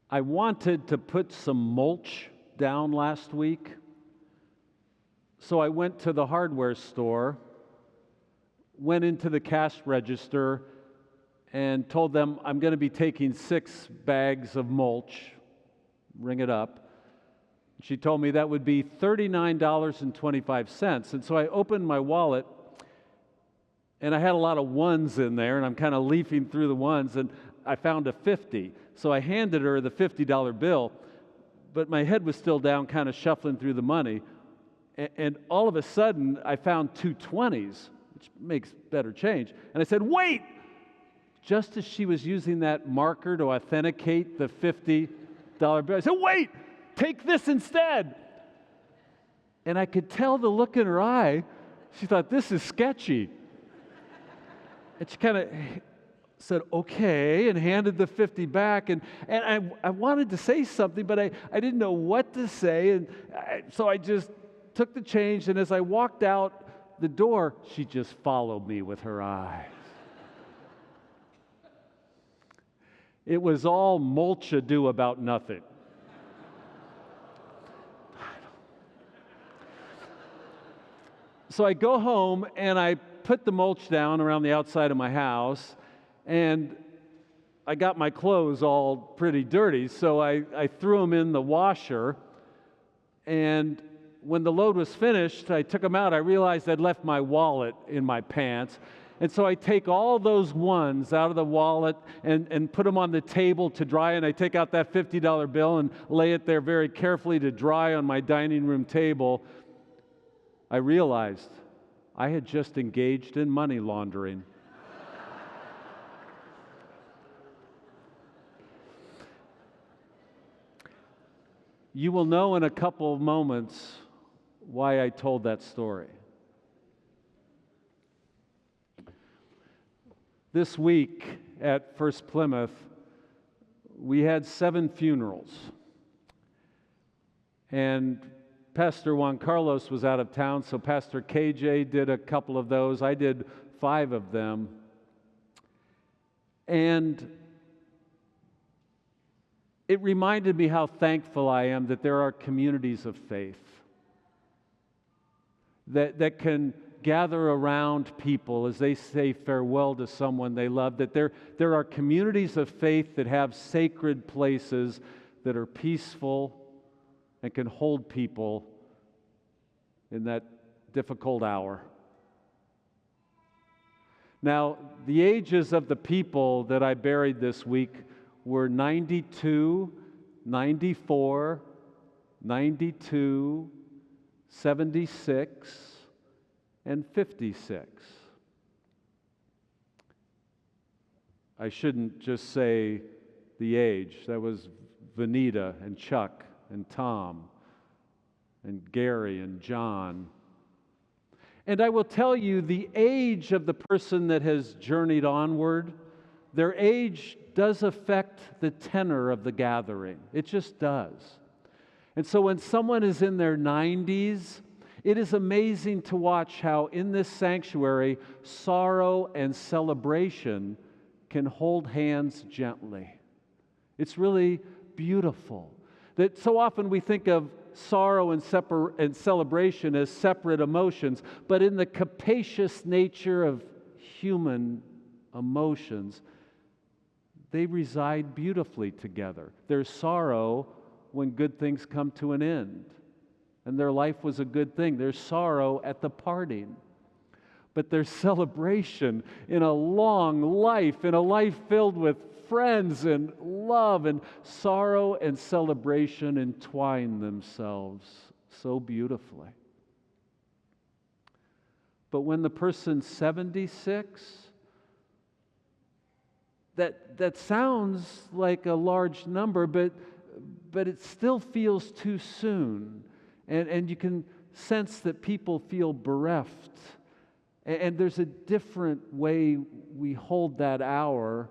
I wanted to put some mulch down last week, so I went to the hardware store, went into the cash register, and told them I'm going to be taking 6 bags of mulch. Ring it up. She told me that would be $39.25. And so I opened my wallet, and I had a lot of ones in there, and I'm kind of leafing through the ones, and I found a 50. So I handed her the $50 bill, but my head was still down, kind of shuffling through the money. And all of a sudden, I found 2 20s, which makes better change. And I said, wait! Just as she was using that marker to authenticate the $50 bill, I said, wait! Take this instead! And I could tell the look in her eye. She thought, this is sketchy. And she kind of said, okay, and handed the 50 back. And I wanted to say something, but I didn't know what to say. And so I just took the change, and as I walked out the door, she just followed me with her eyes. It was all mulch ado about nothing. So I go home, and I put the mulch down around the outside of my house, and I got my clothes all pretty dirty, so I threw them in the washer, and when the load was finished, I took them out. I realized I'd left my wallet in my pants, and so I take all those ones out of the wallet and put them on the table to dry, and I take out that $50 bill and lay it there very carefully to dry on my dining room table. I realized I had just engaged in money laundering. You will know in a couple of moments why I told that story. This week at First-Plymouth, we had 7 funerals. And Pastor Juan Carlos was out of town, so Pastor KJ did a couple of those. I did 5 of them. And it reminded me how thankful I am that there are communities of faith that can gather around people as they say farewell to someone they love, that there are communities of faith that have sacred places that are peaceful and can hold people in that difficult hour. Now, the ages of the people that I buried this week were 92, 94, 92, 76, and 56. I shouldn't just say the age. That was Vanita and Chuck and Tom and Gary and John. And I will tell you, the age of the person that has journeyed onward, their age does affect the tenor of the gathering. It just does. And so when someone is in their 90s, it is amazing to watch how in this sanctuary, sorrow and celebration can hold hands gently. It's really beautiful. That so often we think of sorrow and celebration as separate emotions, but in the capacious nature of human emotions, they reside beautifully together. There's sorrow when good things come to an end, and their life was a good thing. There's sorrow at the parting, but there's celebration in a long life, in a life filled with friends and love, and sorrow and celebration entwine themselves so beautifully. But when the person's 76, that sounds like a large number, but it still feels too soon. And you can sense that people feel bereft. And there's a different way we hold that hour,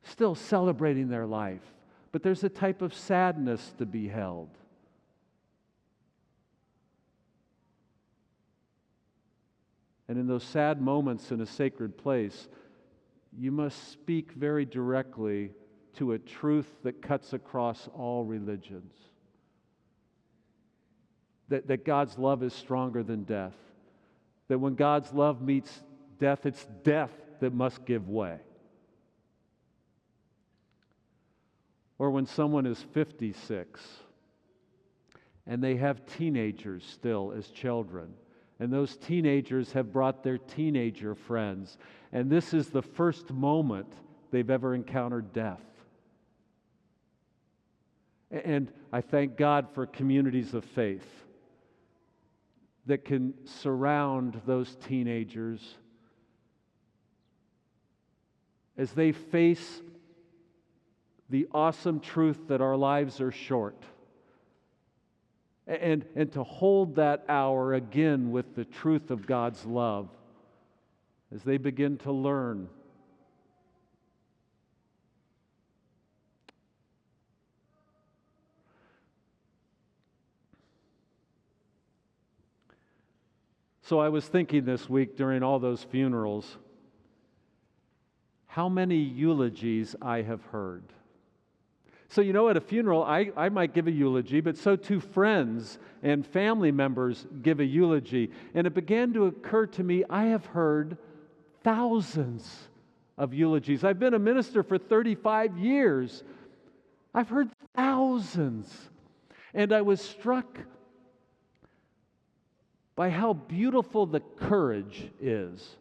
still celebrating their life. But there's a type of sadness to be held. And in those sad moments in a sacred place, you must speak very directly to a truth that cuts across all religions. That God's love is stronger than death. That when God's love meets death, it's death that must give way. Or when someone is 56 and they have teenagers still as children, and those teenagers have brought their teenager friends, and this is the first moment they've ever encountered death. And I thank God for communities of faith that can surround those teenagers as they face the awesome truth that our lives are short. And to hold that hour again with the truth of God's love as they begin to learn. So I was thinking this week during all those funerals, how many eulogies I have heard. So, at a funeral, I might give a eulogy, but so too friends and family members give a eulogy. And it began to occur to me, I have heard thousands of eulogies. I've been a minister for 35 years. I've heard thousands. And I was struck by how beautiful the courage is.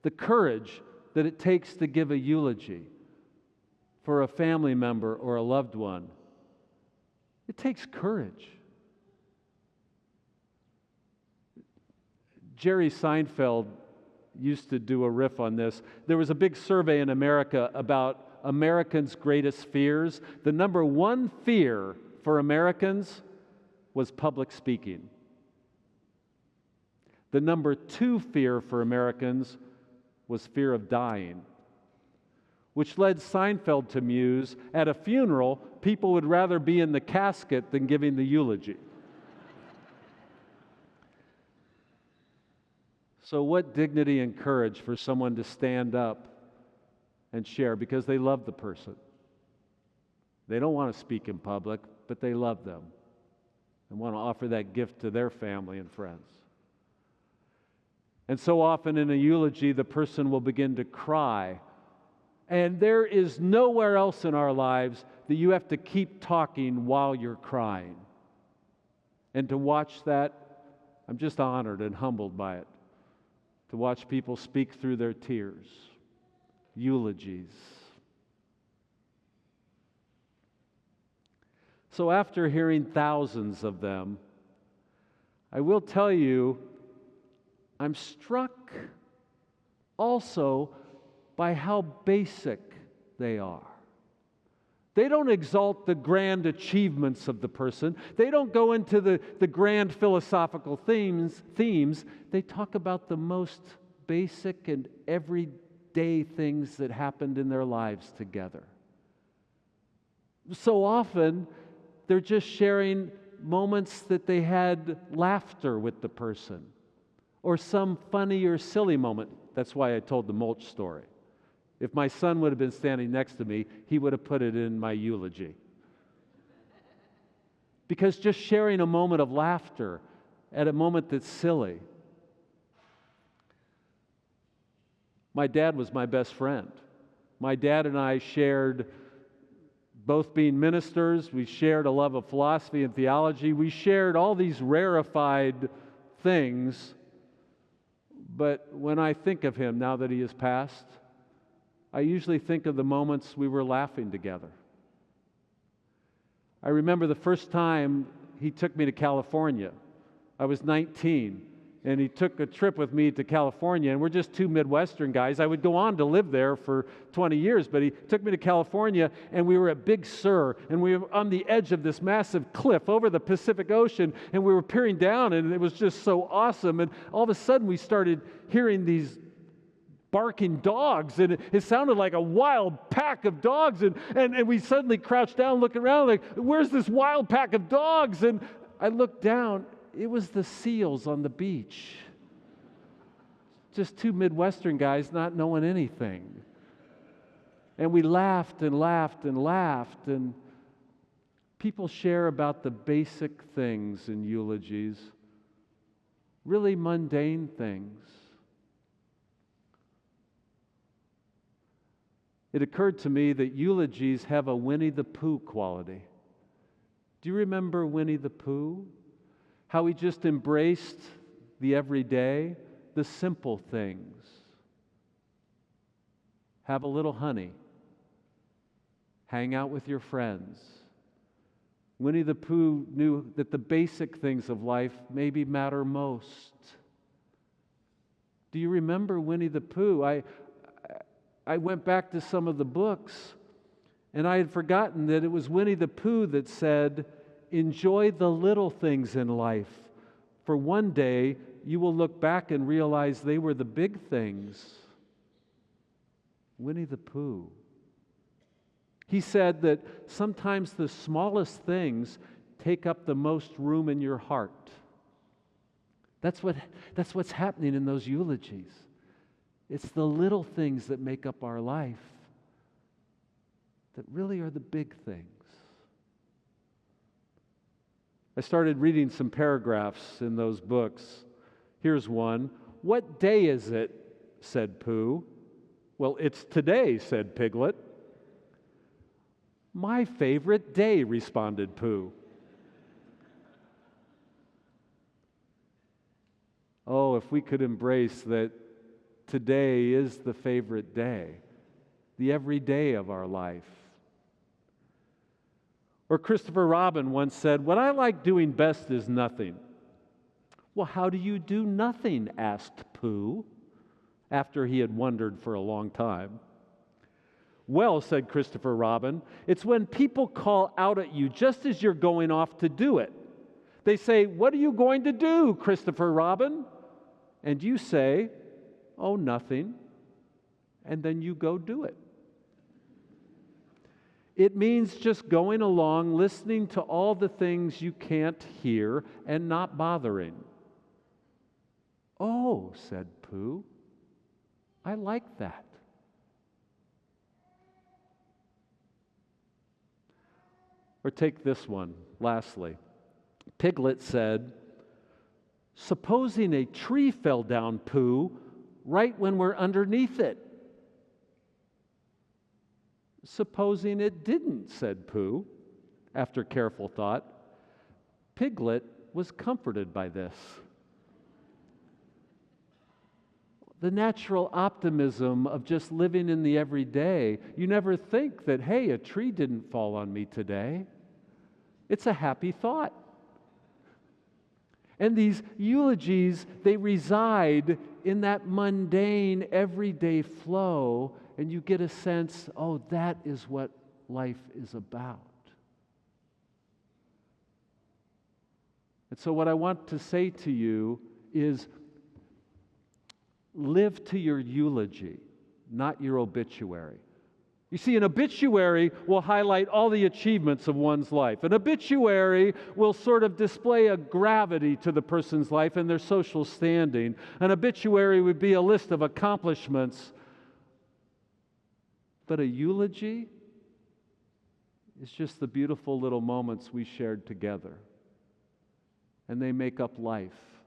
The courage that it takes to give a eulogy for a family member or a loved one. It takes courage. Jerry Seinfeld used to do a riff on this. There was a big survey in America about Americans' greatest fears. The number one fear for Americans was public speaking. The number two fear for Americans was fear of dying, which led Seinfeld to muse, at a funeral, people would rather be in the casket than giving the eulogy. So what dignity and courage for someone to stand up and share because they love the person. They don't want to speak in public, but they love them and want to offer that gift to their family and friends. And so often in a eulogy, the person will begin to cry. And there is nowhere else in our lives that you have to keep talking while you're crying. And to watch that, I'm just honored and humbled by it. To watch people speak through their tears. Eulogies. So after hearing thousands of them, I will tell you, I'm struck also by how basic they are. They don't exalt the grand achievements of the person. They don't go into the grand philosophical themes. They talk about the most basic and everyday things that happened in their lives together. So often, they're just sharing moments that they had laughter with the person, or some funny or silly moment. That's why I told the mulch story. If my son would have been standing next to me, he would have put it in my eulogy. Because just sharing a moment of laughter at a moment that's silly. My dad was my best friend. My dad and I shared both being ministers. We shared a love of philosophy and theology. We shared all these rarefied things. But when I think of him, now that he has passed, I usually think of the moments we were laughing together. I remember the first time he took me to California. I was 19, and he took a trip with me to California, and we're just two Midwestern guys. I would go on to live there for 20 years, but he took me to California, and we were at Big Sur, and we were on the edge of this massive cliff over the Pacific Ocean, and we were peering down, and it was just so awesome. And all of a sudden, we started hearing these barking dogs, and it sounded like a wild pack of dogs, and we suddenly crouched down, looking around like, where's this wild pack of dogs? And I looked down, it was the seals on the beach. Just two Midwestern guys not knowing anything. And we laughed and laughed and laughed, and people share about the basic things in eulogies, really mundane things. It occurred to me that eulogies have a Winnie the Pooh quality. Do you remember Winnie the Pooh? How he just embraced the everyday, the simple things. Have a little honey. Hang out with your friends. Winnie the Pooh knew that the basic things of life maybe matter most. Do you remember Winnie the Pooh? I went back to some of the books, and I had forgotten that it was Winnie the Pooh that said, "Enjoy the little things in life, for one day you will look back and realize they were the big things." Winnie the Pooh. He said that sometimes the smallest things take up the most room in your heart. That's what's happening in those eulogies. It's the little things that make up our life that really are the big things. I started reading some paragraphs in those books. Here's one. "What day is it?" said Pooh. "Well, it's today," said Piglet. "My favorite day," responded Pooh. Oh, if we could embrace that today is the favorite day, the everyday of our life. Or Christopher Robin once said, "What I like doing best is nothing." "Well, how do you do nothing?" asked Pooh, after he had wondered for a long time. "Well," said Christopher Robin, "it's when people call out at you just as you're going off to do it. They say, 'What are you going to do, Christopher Robin?' And you say, 'Oh, nothing.' And then you go do it. It means just going along, listening to all the things you can't hear and not bothering." "Oh," said Pooh, "I like that." Or take this one, lastly. Piglet said, "Supposing a tree fell down, Pooh, right when we're underneath it." "Supposing it didn't," said Pooh, after careful thought. Piglet was comforted by this. The natural optimism of just living in the everyday. You never think that, hey, a tree didn't fall on me today. It's a happy thought. And these eulogies, they reside in that mundane, everyday flow, and you get a sense, oh, that is what life is about. And so what I want to say to you is, live to your eulogy, not your obituary. You see, an obituary will highlight all the achievements of one's life. An obituary will sort of display a gravity to the person's life and their social standing. An obituary would be a list of accomplishments. But a eulogy is just the beautiful little moments we shared together. And they make up life.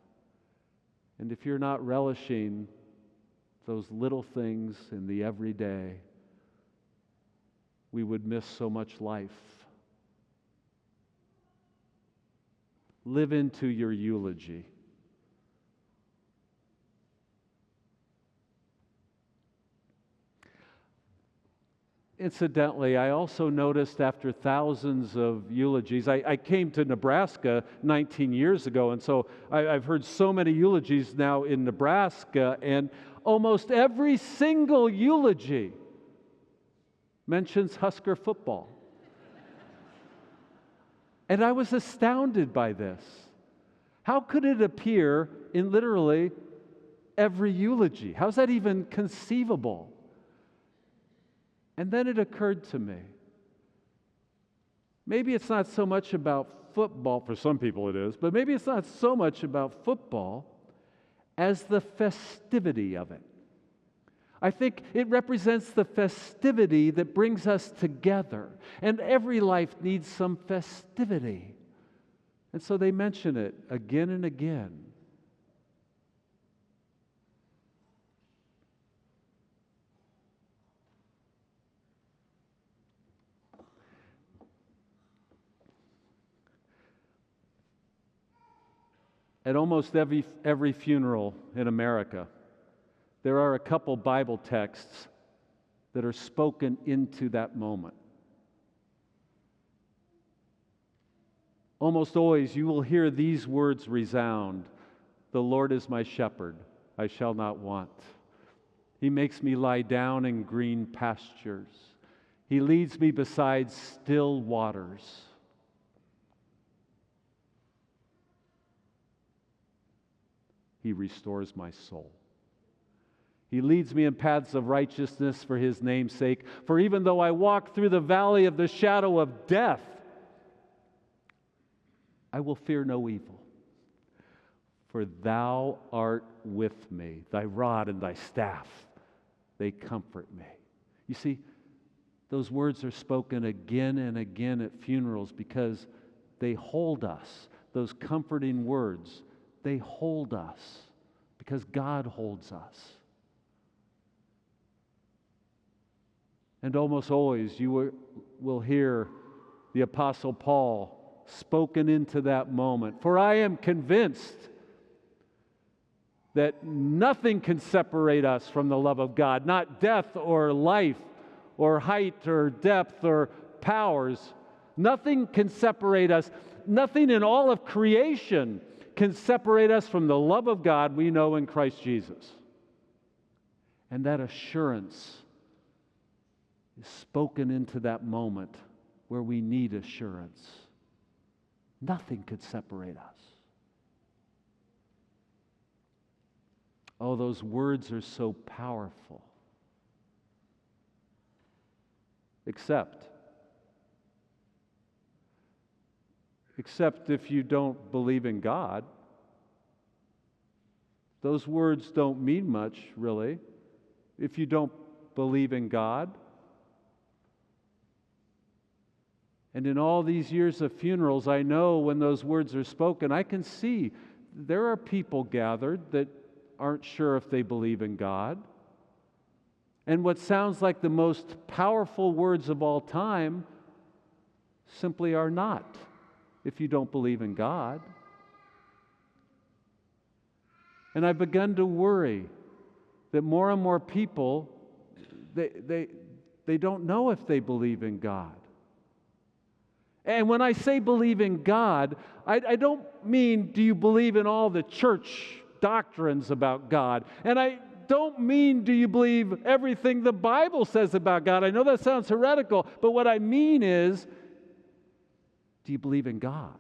And if you're not relishing those little things in the everyday, we would miss so much life. Live into your eulogy. Incidentally, I also noticed after thousands of eulogies, I came to Nebraska 19 years ago, and so I've heard so many eulogies now in Nebraska, and almost every single eulogy mentions Husker football. And I was astounded by this. How could it appear in literally every eulogy? How's that even conceivable? And then it occurred to me, maybe it's not so much about football, for some people it is, but maybe it's not so much about football as the festivity of it. I think it represents the festivity that brings us together. And every life needs some festivity. And so they mention it again and again. At almost every funeral in America, there are a couple Bible texts that are spoken into that moment. Almost always you will hear these words resound: "The Lord is my shepherd, I shall not want. He makes me lie down in green pastures. He leads me beside still waters." He restores my soul. He leads me in paths of righteousness for His name's sake. For even though I walk through the valley of the shadow of death, I will fear no evil. For Thou art with me. Thy rod and Thy staff, they comfort me. You see, those words are spoken again and again at funerals because they hold us. Those comforting words, they hold us because God holds us. And almost always you will hear the Apostle Paul spoken into that moment. For I am convinced that nothing can separate us from the love of God, not death or life or height or depth or powers. Nothing can separate us. Nothing in all of creation can separate us from the love of God we know in Christ Jesus. And that assurance is spoken into that moment where we need assurance. Nothing could separate us. Oh, those words are so powerful. Except if you don't believe in God. Those words don't mean much, really, if you don't believe in God. And in all these years of funerals, I know when those words are spoken, I can see there are people gathered that aren't sure if they believe in God. And what sounds like the most powerful words of all time simply are not, if you don't believe in God. And I've begun to worry that more and more people, they don't know if they believe in God. And when I say believe in God, I don't mean do you believe in all the church doctrines about God. And I don't mean do you believe everything the Bible says about God. I know that sounds heretical, but what I mean is, do you believe in God?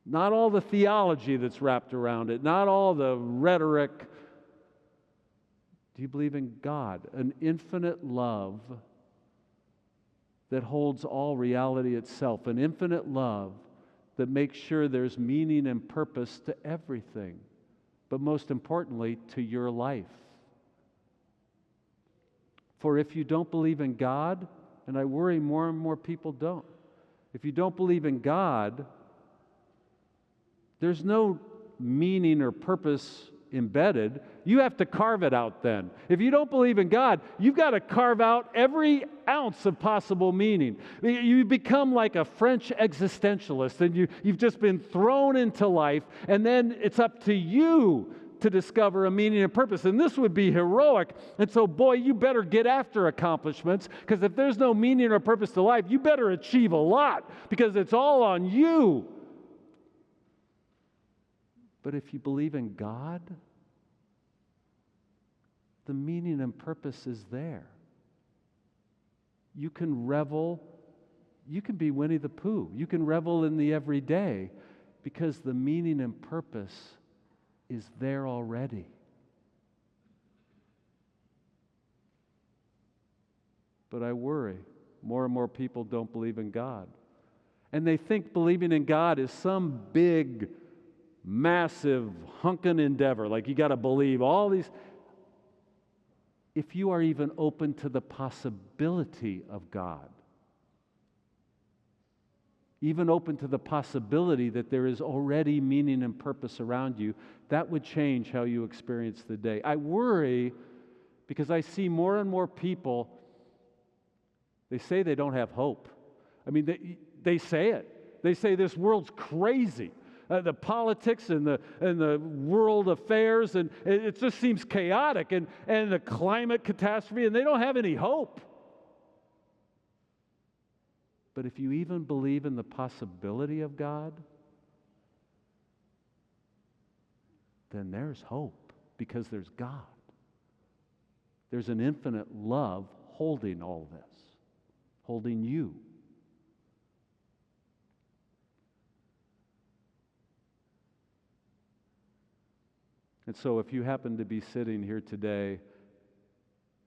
Not all the theology that's wrapped around it, not all the rhetoric. Do you believe in God, an infinite love that holds all reality itself, an infinite love that makes sure there's meaning and purpose to everything, but most importantly, to your life? For if you don't believe in God, and I worry more and more people don't, if you don't believe in God, there's no meaning or purpose embedded. You have to carve it out then. If you don't believe in God, you've got to carve out every ounce of possible meaning. You become like a French existentialist, and you've just been thrown into life, and then it's up to you to discover a meaning and purpose. And this would be heroic. And so, boy, you better get after accomplishments, because if there's no meaning or purpose to life, you better achieve a lot, because it's all on you. But if you believe in God, the meaning and purpose is there. You can revel, you can be Winnie the Pooh. You can revel in the everyday, because the meaning and purpose is there already. But I worry more and more people don't believe in God. And they think believing in God is some big, massive, hunkin' endeavor. Like you got to believe all these. if you are even open to the possibility of God, even open to the possibility that there is already meaning and purpose around you, that would change how you experience the day. I worry because I see more and more people, they say they don't have hope. I mean, they say it. They say this world's crazy. The politics and the world affairs, and it just seems chaotic, and the climate catastrophe, and they don't have any hope. But if you even believe in the possibility of God, then there's hope, because there's God. There's an infinite love holding all this, holding you. And so if you happen to be sitting here today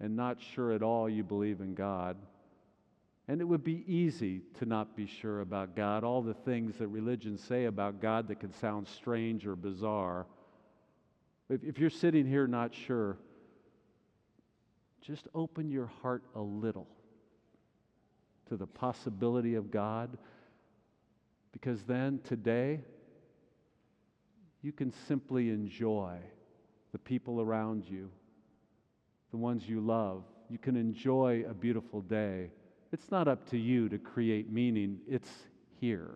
and not sure at all you believe in God, and it would be easy to not be sure about God, all the things that religions say about God that can sound strange or bizarre, if you're sitting here not sure, just open your heart a little to the possibility of God, because then today you can simply enjoy the people around you, the ones you love. You can enjoy a beautiful day. It's not up to you to create meaning. It's here.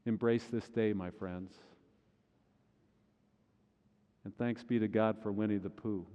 Embrace this day, my friends. And thanks be to God for Winnie the Pooh.